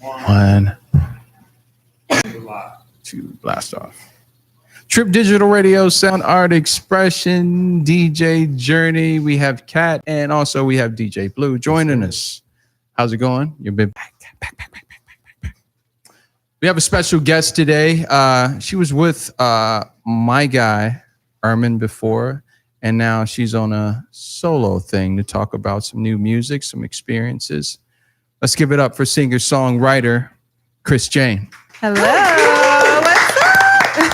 One, two, blast off. Trip Digital Radio, Sound Art Expression, DJ Journey. We have Kat and also we have DJ Blue joining us. How's it going? You've been back. We have a special guest today. She was with my guy, Ermin, before, and now she's on a solo thing to talk about some new music, some experiences. Let's give it up for singer-songwriter Chris Jane. Hello.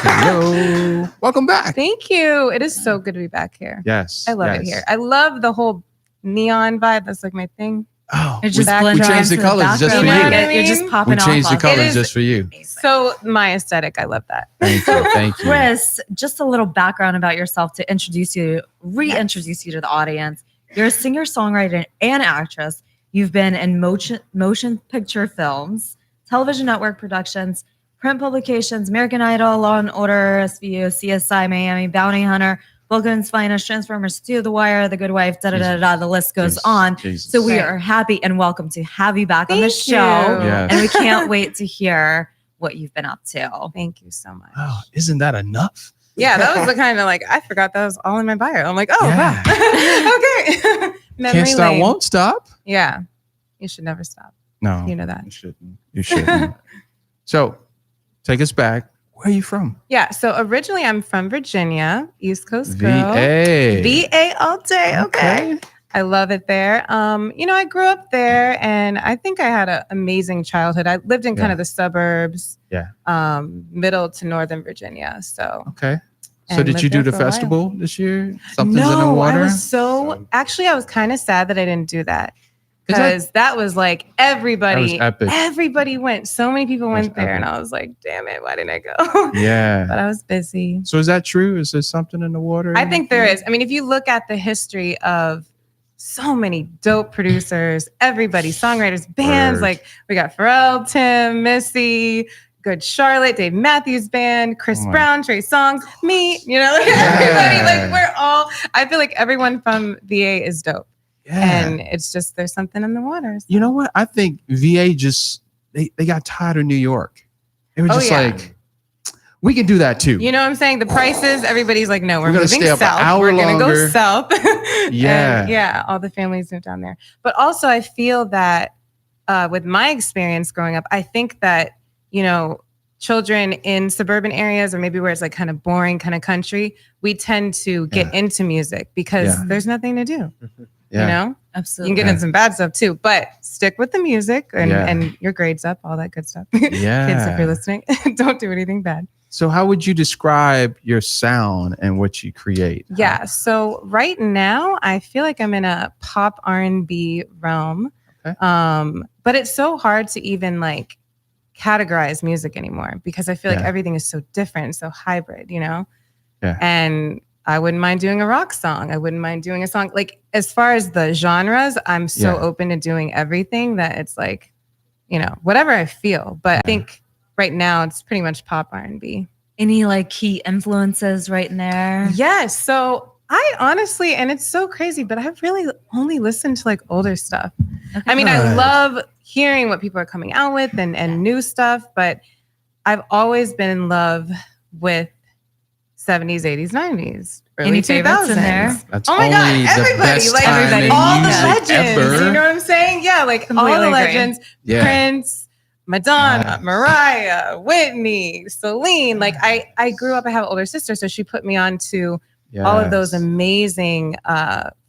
Hello. Welcome back. Thank you. It is so good to be back here. Yes. I love it here. I love the whole neon vibe. That's like my thing. Oh, we changed the colors just for you. You're just popping off. We changed the colors just for you. So my aesthetic, I love that. Thank you. Thank you. Chris, just a little background about yourself to reintroduce you to the audience. You're a singer, songwriter, and actress. You've been in motion picture films, television network productions, print publications, American Idol, Law and Order, SVU, CSI Miami, Bounty Hunter, Vulcan's Finest, Transformers 2, The Wire, The Good Wife, the list goes on. Jesus. So we are happy and welcome to have you back on the show. Yes. And we can't wait to hear what you've been up to. Thank you so much. Oh, isn't that enough? Yeah, that was the kind of like, I forgot that was all in my bio. I'm like, oh, Yeah. wow. Okay. Memory Can't stop, lane. won't stop. Yeah. You should never stop. No. You know that. You shouldn't. You shouldn't. So take us back. Where are you from? Yeah. So originally I'm from Virginia, East Coast girl. VA. VA all day. Okay. I love it there. I grew up there and I think I had an amazing childhood. I lived in kind of the suburbs. Yeah. Middle to northern Virginia. So Okay. So and did you lived do there the for a while. festival this year? Something's in the No, water? I was actually I was kind of sad that I didn't do that. Because that was like everybody. That was epic. Everybody went. So many people That was went there, epic. and I was like, "Damn it, why didn't I go?" Yeah. But I was busy. So is that true? Is there something in the water? I think there is. I mean, if you look at the history of so many dope producers, everybody, songwriters, bands, Word. like we got Pharrell, Tim, Missy, Good Charlotte, Dave Matthews Band, Chris Oh my- Brown, Trey Songz, me, like everybody, like we're all, I feel like everyone from VA is dope. Yeah. And it's just, there's something in the waters. You know what? I think VA just, they got tired of New York. They were just like, we can do that too. You know what I'm saying? The prices, everybody's like, no, we're gonna moving stay up an south. hour We're going to go longer. south. Yeah. And yeah, all the families moved down there. But also I feel that with my experience growing up, I think that, children in suburban areas or maybe where it's like kind of boring kind of country, we tend to get into music because there's nothing to do. Yeah. Absolutely. You can get in some bad stuff too, but stick with the music and your grades up, all that good stuff. Yeah. Kids, if you're listening, don't do anything bad. So how would you describe your sound and what you create? Yeah. So right now, I feel like I'm in a pop R&B realm, Okay. but it's so hard to even like categorize music anymore because I feel like everything is so different, so hybrid, Yeah. And I wouldn't mind doing a rock song. I wouldn't mind doing a song. Like as far as the genres, I'm so open to doing everything that it's like, whatever I feel. But I think right now it's pretty much pop R&B. Any like key influences right in there? Yes. So I honestly, and it's so crazy, but I really only listen to like older stuff. Okay. I mean, I love hearing what people are coming out with and new stuff, but I've always been in love with 70s, 80s, 90s, early Any 2000s. favorites in there? That's Oh my God, only the everybody, best like time everybody. in all the music legends. ever. You know what I'm saying? Yeah, like all Completely the agree. legends. Yeah. Prince, Madonna, Yeah. Mariah, Whitney, Celine. Like I grew up, I have an older sister, so she put me on to all of those Yes. amazing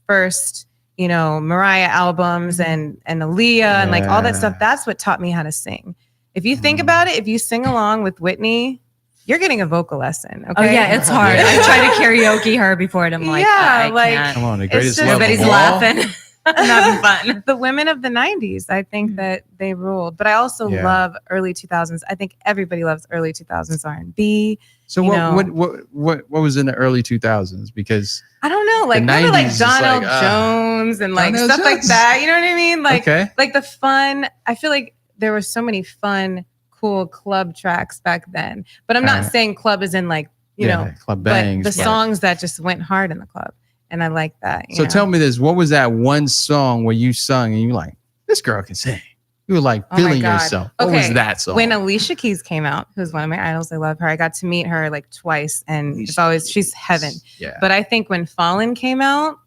first, Mariah albums and Aaliyah and like all that stuff. That's what taught me how to sing. If you think about it, if you sing along with Whitney, you're getting a vocal lesson. Okay. Oh yeah, it's hard. Yeah. I try to karaoke her before, and I'm like, Yeah, I like- can't. Come on, the It's greatest just- love of Everybody's all. laughing. I'm having fun. The women of the 90s, I think that they ruled. But I also Yeah. love early 2000s. I think everybody loves early 2000s R&B. So you what was in the early 2000s? Because I don't know, like The remember 90s like is Donald like, Jones and like Donald stuff like Jones. that. You know what I mean? Like okay, like the fun. I feel like there were so many fun, cool club tracks back then. But I'm not Alright. saying club is in like, you know, club but bangs. the songs that just went hard in the club. And I like that. So tell me this: what was that one song where you sung and you like, this girl can sing? You were like Oh my feeling God. yourself. What was that song? When Alicia Keys came out, who's one of my idols, I love her. I got to meet her like twice, and it's always she's heaven. Yeah. But I think when Fallen came out,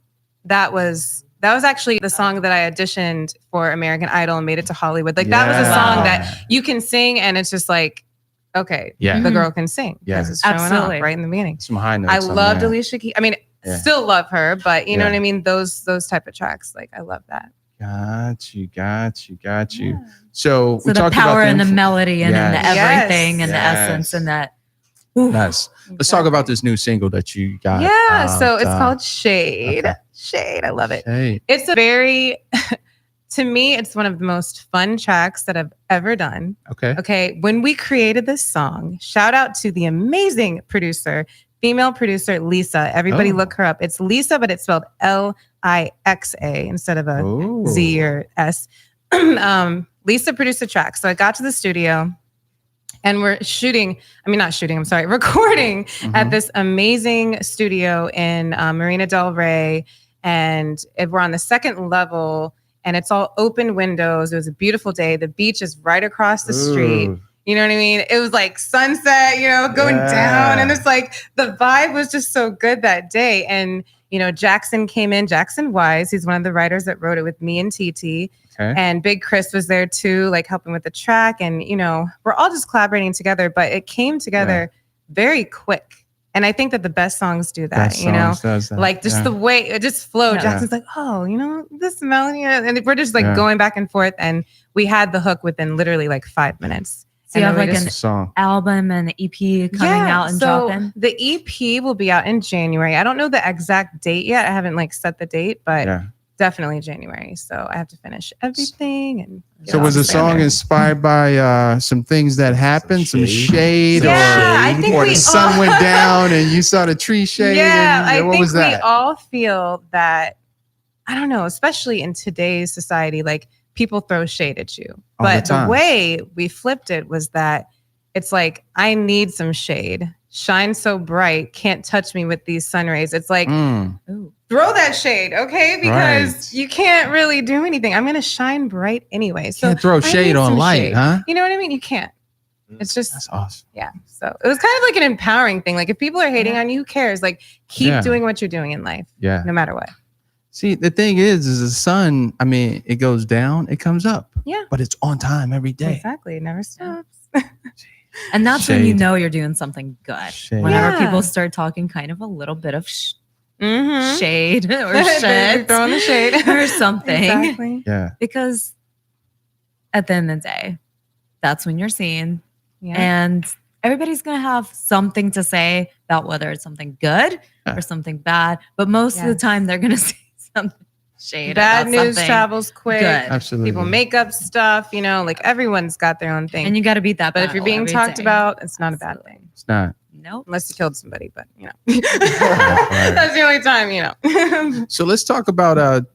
that was actually the song that I auditioned for American Idol and made it to Hollywood. Like that was a song that you can sing, and it's just like, okay, the girl can sing because it's showing up right in the beginning. Some high notes. I loved Alicia Keys. I mean, still love her, but you know what I mean? Those type of tracks, like I love that. Got you. So we the talked power about and the melody and in the everything and the Yes. essence and that. Nice. Let's talk about this new single that you got. Yeah, so it's called Shade. Okay. Shade, I love it. Shade. It's a very, to me, it's one of the most fun tracks that I've ever done. Okay. When we created this song, shout out to the amazing producer, female producer, Lisa. Everybody look her up. It's Lisa, but it's spelled Lixa instead of a Z or S. Lisa produced the track. So I got to the studio and we're recording at this amazing studio in Marina Del Rey. And we're on the second level and it's all open windows. It was a beautiful day. The beach is right across the street. You know what I mean? It was like sunset, going down. And it's like the vibe was just so good that day. And, Jackson came in, Jackson Wise. He's one of the writers that wrote it with me and TT. And Big Chris was there too, like helping with the track. And, we're all just collaborating together, but it came together very quick. And I think that the best songs do that, like just the way it just flowed. Yeah. Jackson's like, this melody. And we're just like going back and forth. And we had the hook within literally like 5 minutes. So you have like an album and EP coming out and dropping? The EP will be out in January. I don't know the exact date yet. I haven't like set the date, but definitely January. So I have to finish everything. And so was the song inspired by some things that happened, some shade, or the sun went down and you saw the tree shade? Yeah, I think we all feel that, I don't know, especially in today's society, like people throw shade at you. But the way we flipped it was that it's like, I need some shade. Shine so bright, can't touch me with these sun rays. It's like, throw that shade, okay? Because you can't really do anything. I'm going to shine bright anyway. So can't throw shade on light, huh? You know what I mean? You can't. It's just, that's awesome. Yeah. So it was kind of like an empowering thing. Like if people are hating on you, who cares? Like keep doing what you're doing in life. Yeah. No matter what. See, the thing is the sun, I mean, it goes down, it comes up. Yeah. But it's on time every day. Exactly. It never stops. And that's when you know you're doing something good. Whenever people start talking kind of a little bit of shade or shit. Throwing the shade or something. Exactly. Yeah. Because at the end of the day, that's when you're seen. Yeah. And everybody's going to have something to say about whether it's something good or something bad. But most of the time, they're going to say something shade. Bad news travels quick. Good. Absolutely. People make up stuff, like everyo's got their own thing. And you got to beat that. But if you're being talked about, it's not a bad thing. It's not. Nope. Unless you killed somebody, but that's the only time, So let's talk about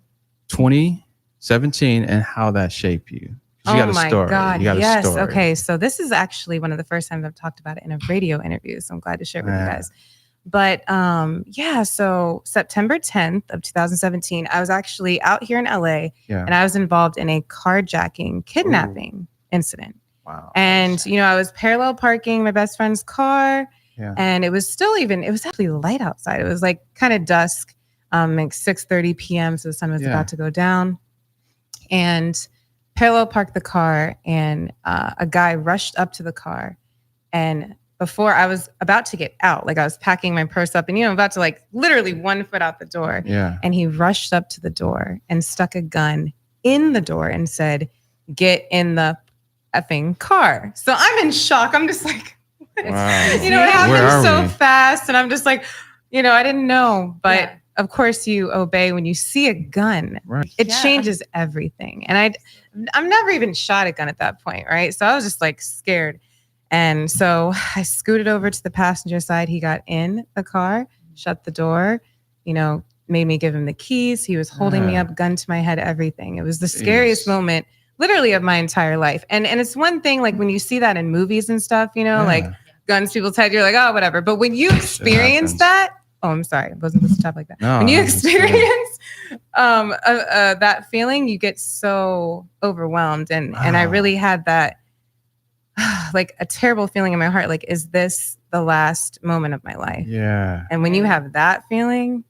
2017 and how that shaped you. You got a story. God. You got yes. a story. Okay. So this is actually one of the first times I've talked about it in a radio interview. So I'm glad to share it with you guys. But so September 10th of 2017, I was actually out here in LA and I was involved in a carjacking, kidnapping incident. Wow. And, I was parallel parking my best friend's car and it was actually light outside. It was like kind of dusk, like 6:30 p.m. So the sun was about to go down. And parallel parked the car and a guy rushed up to the car. And before I was about to get out, like I was packing my purse up and, about to like literally 1 foot out the door. Yeah. And he rushed up to the door and stuck a gun in the door and said, "Get in the effing car." So I'm in shock. I'm just like, wow. It happened so fast. And I'm just like, I didn't know. But of course you obey when you see a gun. Right. It changes everything. And I'm never even shot a gun at that point. Right. So I was just like scared. And so I scooted over to the passenger side. He got in the car, shut the door, made me give him the keys. He was holding me up, gun to my head, everything. It was the scariest moment literally of my entire life. And it's one thing, like when you see that in movies and stuff, like guns to people's head, you're like, oh, whatever. But when you experience that, oh, I'm sorry. I wasn't supposed to talk like that. No, when you experience that feeling, you get so overwhelmed. And I really had that like a terrible feeling in my heart. Like, is this the last moment of my life? Yeah. And when you have that feeling,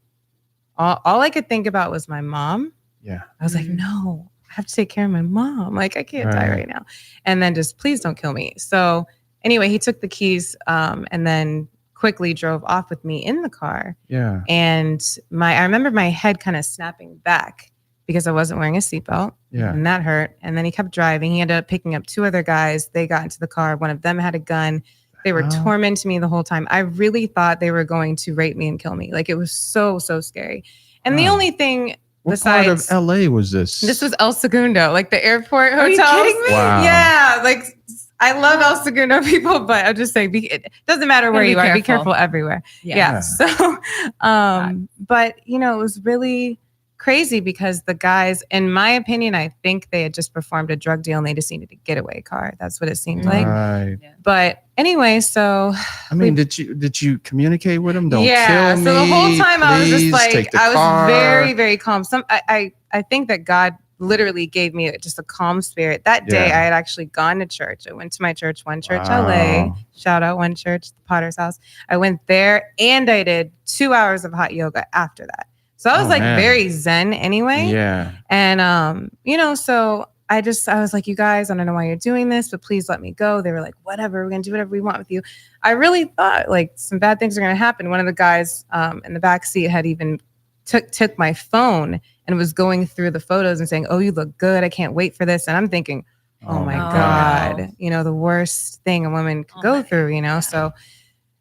all I could think about was my mom. Yeah. I was like, no, I have to take care of my mom. Like, I can't die right now. And then just please don't kill me. So anyway, he took the keys and then quickly drove off with me in the car. Yeah. And I remember my head kind of snapping back because I wasn't wearing a seatbelt. Yeah. And that hurt. And then he kept driving. He ended up picking up 2 other guys. They got into the car. One of them had a gun. They were tormenting me the whole time. I really thought they were going to rape me and kill me. Like, it was so, so scary. And the only thing what part of LA was this? This was El Segundo, like the airport hotel. Are you kidding me? Wow. Yeah, like I love El Segundo people, but I'll just say it doesn't matter where you are. Be careful everywhere. Yeah. So, but you know, it was really crazy because the guys, in my opinion, I think they had just performed a drug deal and they just needed a getaway car. That's what it seemed like. Right. But anyway, so I mean, did you communicate with them? Don't kill me. So the whole time I was just like, I was very, very calm. I think that God literally gave me just a calm spirit. That day I had actually gone to church. I went to my church, One Church LA. Shout out One Church, the Potter's House. I went there and I did 2 hours of hot yoga after that. So I was very zen anyway. Yeah. And, you know, so I was like, you guys, I don't know why you're doing this, but please let me go. They were like, whatever, we're going to do whatever we want with you. I really thought like some bad things are going to happen. One of the guys in the back seat had even took my phone and was going through the photos and saying, oh, you look good. I can't wait for this. And I'm thinking, oh my God, you know, the worst thing a woman could go through, you know? So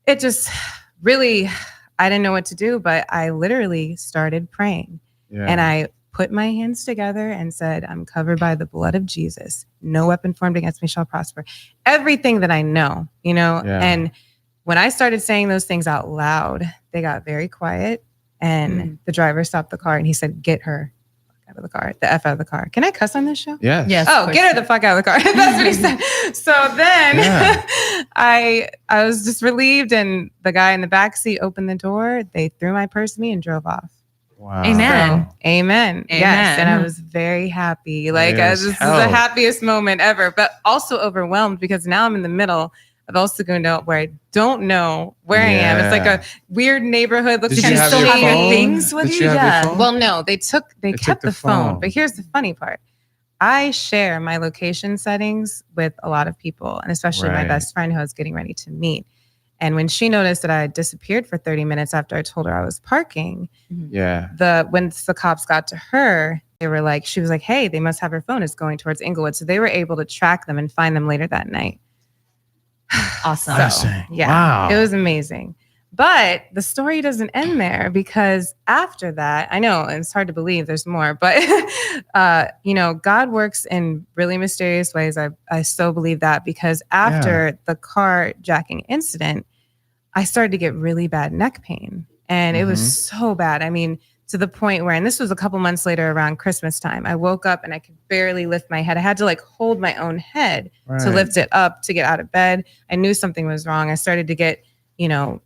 it just really, I didn't know what to do, but I literally started praying and I put my hands together and said, I'm covered by the blood of Jesus. No weapon formed against me shall prosper. Everything that I know, you know, and when I started saying those things out loud, they got very quiet and the driver stopped the car and he said, get her out of the car, the F out of the car. Can I cuss on this show? Yeah. Yes. Oh, get her the fuck out of the car. That's what he said. So then I was just relieved and the guy in the back seat opened the door. They threw my purse at me and drove off. Wow. Amen. So, amen. Yes. And I was very happy. Like this is the happiest moment ever, but also overwhelmed because now I'm in the middle of El Segundo where I don't know where I am. It's like a weird neighborhood. Looks Did kind you of have your silly. phone? Things with Did you? have your phone? Well, no, they kept the phone. But here's the funny part. I share my location settings with a lot of people, and especially my best friend who I was getting ready to meet. And when she noticed that I had disappeared for 30 minutes after I told her I was parking, when the cops got to her, she was like, hey, they must have her phone. It's going towards Inglewood. So they were able to track them and find them later that night. Awesome. So, wow. It was amazing. But the story doesn't end there because after that, I know it's hard to believe there's more, but you know, God works in really mysterious ways. I so believe that because after the carjacking incident, I started to get really bad neck pain and it was so bad. I mean, to the point where, and this was a couple months later around Christmas time, I woke up and I could barely lift my head. I had to like hold my own head to lift it up to get out of bed. I knew something was wrong. I started to get, you know,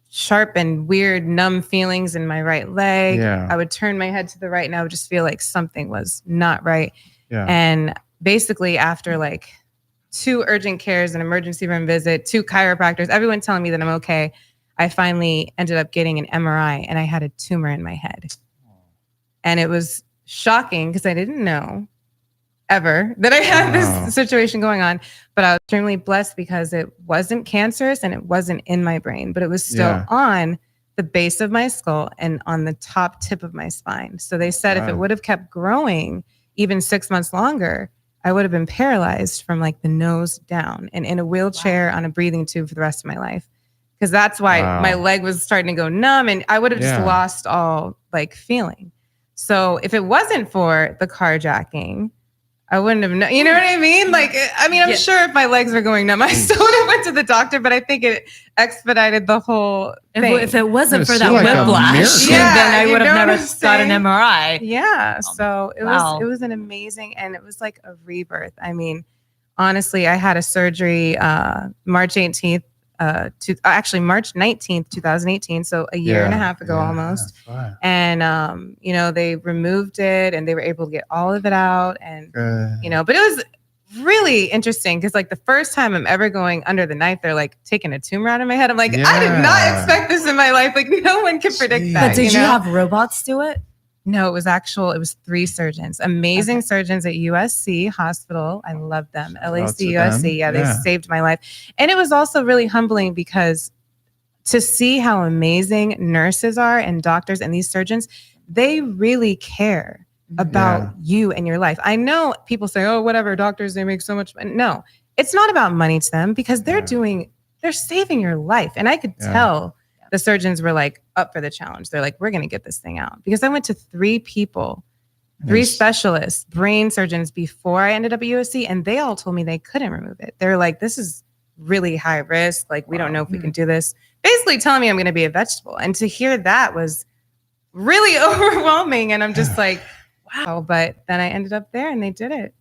sharp and weird numb feelings in my right leg. I would turn my head to the right and I would just feel like something was not right. And basically after like 2 urgent cares, an emergency room visit, 2 chiropractors, everyone telling me that I'm okay, I finally ended up getting an MRI and I had a tumor in my head. And it was shocking because I didn't know ever that I had this situation going on, but I was extremely blessed because it wasn't cancerous and it wasn't in my brain, but it was still on the base of my skull and on the top tip of my spine. So they said if it would have kept growing even 6 months longer, I would have been paralyzed from like the nose down and in a wheelchair on a breathing tube for the rest of my life. Because that's why my leg was starting to go numb and I would have just lost all like feeling. So if it wasn't for the carjacking, I wouldn't have known. You know what I mean? Like, I mean, I'm sure if my legs were going numb, I still would have went to the doctor, but I think it expedited the whole thing. If it wasn't for that whiplash, then I would have never got an MRI. Yeah. So it was an amazing, and it was like a rebirth. I mean, honestly, I had a surgery March 18th actually March 19th, 2018. So a year and a half ago almost. Wow. And, they removed it and they were able to get all of it out. And, but it was really interesting because like the first time I'm ever going under the knife, they're like taking a tumor out of my head. I'm like, I did not expect this in my life. Like no one can predict that. But did you have robots do it? No, it was 3 surgeons, amazing surgeons at USC Hospital. I love them. LAC, USC. Yeah, they saved my life. And it was also really humbling because to see how amazing nurses are and doctors and these surgeons, they really care about you and your life. I know people say, oh, whatever, doctors, they make so much money. No, it's not about money to them because they're saving your life. And I could tell the surgeons were like up for the challenge. They're like, we're going to get this thing out. Because I went to 3 people, 3 specialists, brain surgeons before I ended up at USC, and they all told me they couldn't remove it. They're like, this is really high risk. Like, we don't know if we can do this. Basically telling me I'm going to be a vegetable. And to hear that was really overwhelming. And I'm just like, wow. But then I ended up there and they did it.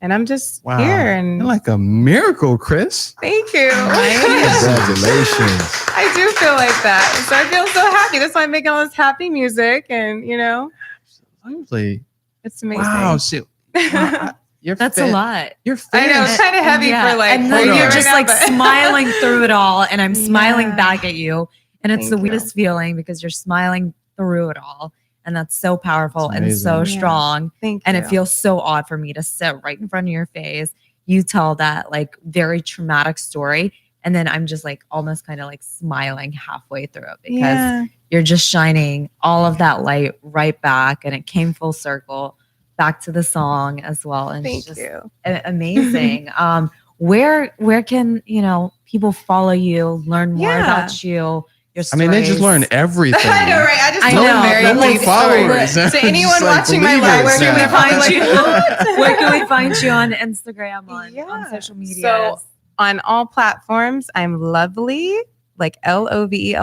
And I'm just here. And you're like a miracle, Chris. Thank you. Congratulations. I do feel like that. So I feel so happy. That's why I'm making all this happy music. And, Absolutely. It's amazing. Wow. So, that's a lot. You're I know. It's kind of heavy for like, and then you're just like smiling through it all. And I'm smiling back at you. And it's the weirdest feeling because you're smiling through it all. And that's so powerful and so strong. Thank you. And it feels so odd for me to sit right in front of your face. You tell that like very traumatic story. And then I'm just like almost kind of like smiling halfway through it because you're just shining all of that light right back. And it came full circle back to the song as well. And Thank it's just you. Amazing. Where can, people follow you, learn more about you? I mean, they just learn everything. I know, right? I just I know. very no more followers. To anyone watching my live, where can we find you? What? Where can we find you on Instagram, on social media? So on all platforms, I'm Lovely, like Lovely,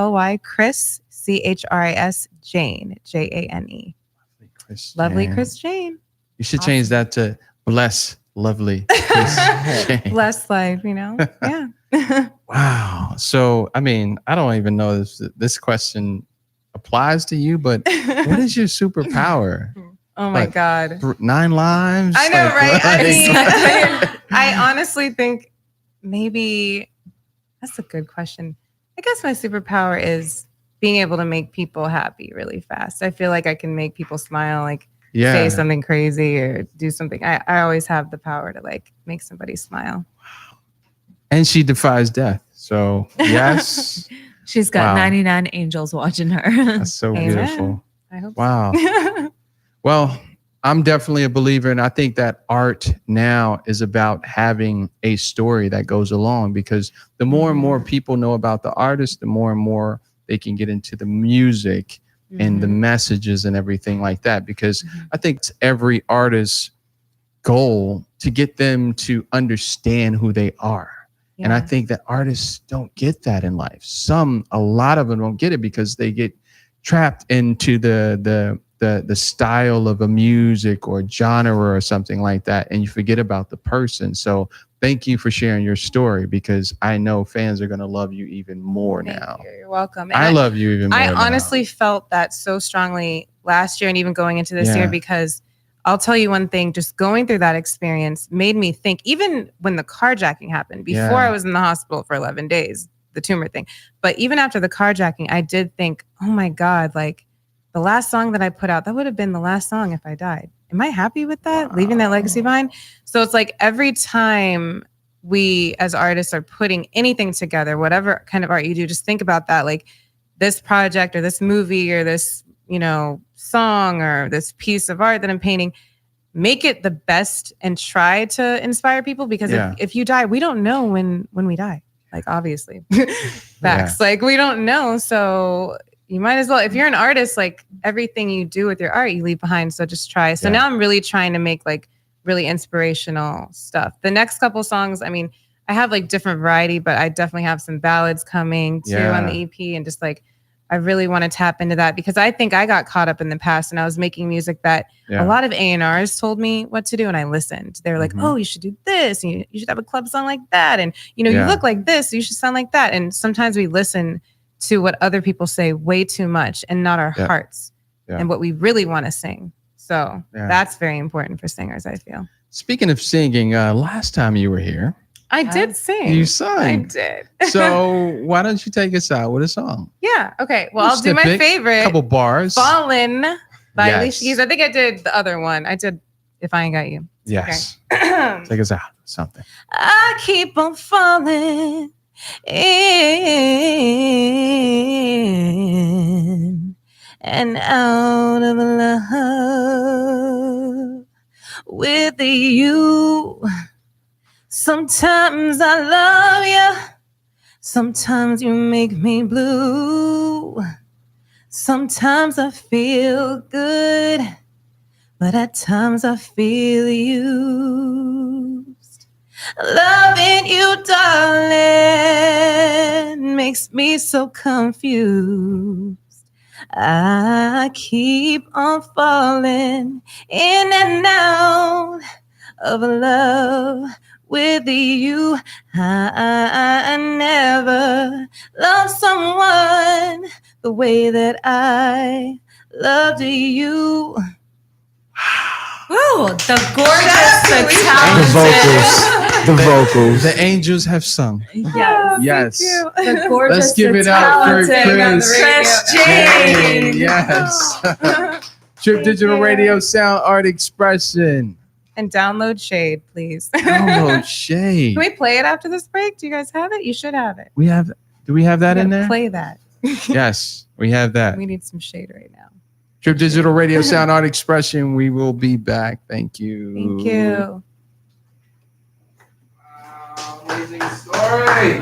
Chris, Chris Jane, Jane. Lovely Chris Jane. You should change that to Bless Lovely Chris Jane. Bless life, Yeah. Wow. So, I mean, I don't even know if this question applies to you, but what is your superpower? Oh my God. 9 lives? I know, right? I honestly think maybe that's a good question. I guess my superpower is being able to make people happy really fast. I feel like I can make people smile, like say something crazy or do something. I always have the power to like make somebody smile. And she defies death. So, yes. She's got 99 angels watching her. That's so beautiful. I hope so. Well, I'm definitely a believer. And I think that art now is about having a story that goes along because the more and more people know about the artist, the more and more they can get into the music and the messages and everything like that. Because I think it's every artist's goal to get them to understand who they are. And I think that artists don't get that in life. A lot of them don't get it because they get trapped into the style of a music or genre or something like that. And you forget about the person. So thank you for sharing your story because I know fans are going to love you even more now. You're welcome. I love you even more I honestly felt that so strongly last year and even going into this year because I'll tell you one thing, just going through that experience made me think, even when the carjacking happened, before I was in the hospital for 11 days, the tumor thing. But even after the carjacking, I did think, oh my God, like the last song that I put out, that would have been the last song if I died. Am I happy with that? Leaving that legacy behind? So it's like every time we as artists are putting anything together, whatever kind of art you do, just think about that. Like this project or this movie or this, song or this piece of art that I'm painting, make it the best and try to inspire people because if you die, we don't know when we die. Like obviously facts, like we don't know. So you might as well, if you're an artist, like everything you do with your art, you leave behind. So just try. So now I'm really trying to make like really inspirational stuff. The next couple songs, I mean, I have like different variety, but I definitely have some ballads coming too on the EP and just like I really want to tap into that because I think I got caught up in the past and I was making music that a lot of A&Rs told me what to do and I listened. They were like, oh, you should do this. And you should have a club song like that. And, you know, you look like this. So you should sound like that. And sometimes we listen to what other people say way too much and not our hearts and what we really want to sing. So that's very important for singers, I feel. Speaking of singing, last time you were here, I did sing. You sang. I did. So why don't you take us out with a song? Yeah. Okay. Well, I'll do my favorite. Couple bars. Fallin' by Alicia Keys. I think I did the other one. I did If I Ain't Got You. Yes. Okay. Take us out. Something. I keep on falling in and out of love with you. Sometimes I love you. Sometimes you make me blue. Sometimes I feel good, but at times I feel used. Loving you, darling, makes me so confused. I keep on falling in and out of love with you. I never loved someone the way that I loved you. Ooh, the gorgeous, the talented. The vocals. The angels have sung. Yes. Yes. The gorgeous, Let's give the it up for talented Chris Jane. Yes. Trip Digital Radio Sound Art Expression. And download Shade, please. Download Shade. Can we play it after this break? Do you guys have it? You should have it. Do we have that in there? Play that. Yes, we have that. We need some Shade right now. Trip Digital Radio Sound Art Expression. We will be back. Thank you. Thank you. Wow, amazing story.